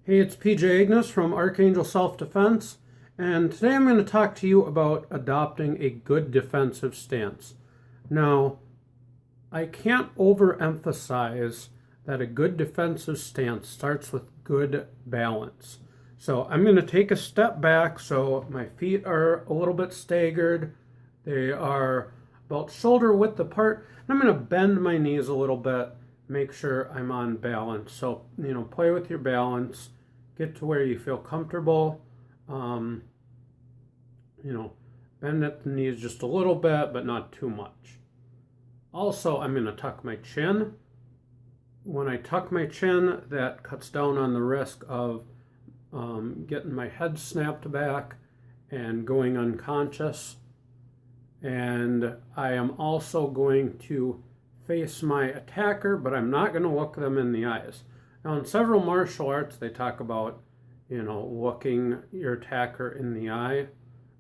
Hey, it's PJ Ignis from Archangel Self Defense, and today I'm going to talk to you about adopting a good defensive stance. Now, I can't overemphasize that a good defensive stance starts with good balance. So I'm going to take a step back so my feet are a little bit staggered. They are about shoulder width apart. And I'm going to bend my knees a little bit, make sure I'm on balance. So, play with your balance, get to where you feel comfortable. Um, Bend at the knees just a little bit, but not too much. Also, I'm going to tuck my chin. When I tuck my chin, that cuts down on the risk of getting my head snapped back and going unconscious. And I am also going to face my attacker, but I'm not going to look them in the eyes. Now, in several martial arts, they talk about, looking your attacker in the eye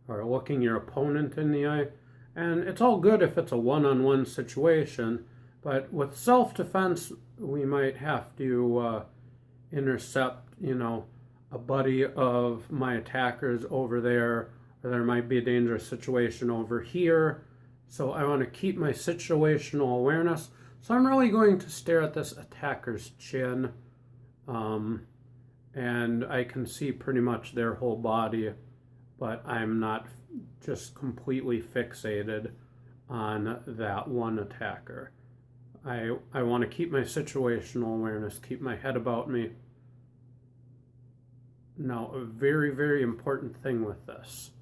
or looking your opponent in the eye. And it's all good if it's a one-on-one situation, but with self-defense, we might have to intercept, a buddy of my attackers over there, or there might be a dangerous situation over here. So I want to keep my situational awareness. So I'm really going to stare at this attacker's chin, and I can see pretty much their whole body, but I'm not just completely fixated on that one attacker. I want to keep my situational awareness, keep my head about me. Now, a very, very important thing with this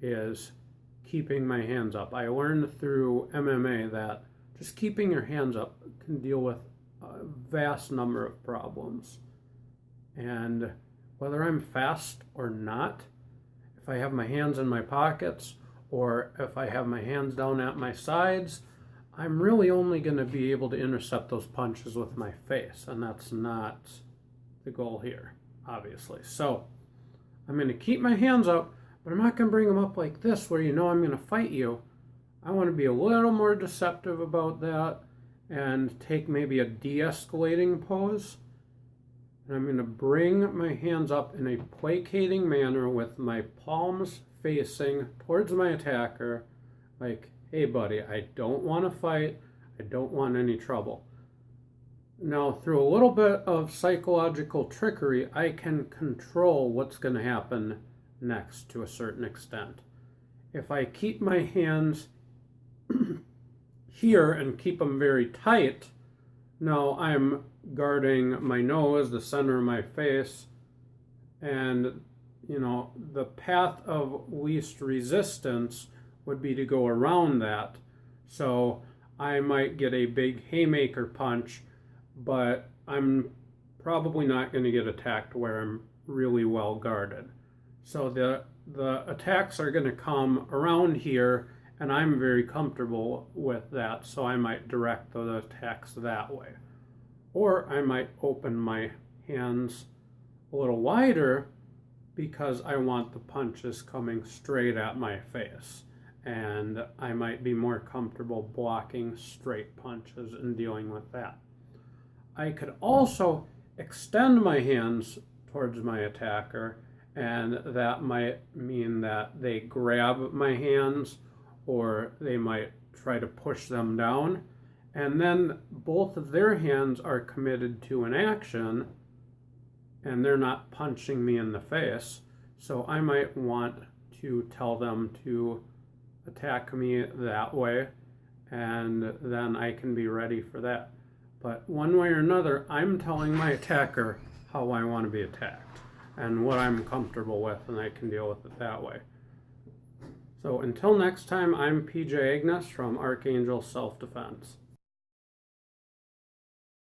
is keeping my hands up. I learned through MMA that just keeping your hands up can deal with a vast number of problems. And whether I'm fast or not, if I have my hands in my pockets or if I have my hands down at my sides, I'm really only going to be able to intercept those punches with my face, and that's not the goal here, obviously. So I'm going to keep my hands up, but I'm not going to bring them up like this where I'm going to fight you. I want to be a little more deceptive about that and take maybe a de-escalating pose. And I'm going to bring my hands up in a placating manner with my palms facing towards my attacker, like, hey buddy, I don't want to fight, I don't want any trouble. Now, through a little bit of psychological trickery, I can control what's going to happen next to a certain extent. If I keep my hands here and keep them very tight, now I'm guarding my nose, the center of my face, and the path of least resistance would be to go around that. So I might get a big haymaker punch, but I'm probably not going to get attacked where I'm really well guarded. So the attacks are going to come around here, and I'm very comfortable with that, so I might direct the attacks that way. Or I might open my hands a little wider because I want the punches coming straight at my face. And I might be more comfortable blocking straight punches and dealing with that. I could also extend my hands towards my attacker, and that might mean that they grab my hands or they might try to push them down. And then both of their hands are committed to an action and they're not punching me in the face. So I might want to tell them to attack me that way, and then I can be ready for that. But one way or another, I'm telling my attacker how I want to be attacked and what I'm comfortable with, and I can deal with it that way. So until next time, I'm PJ Ignis from Archangel Self Defense.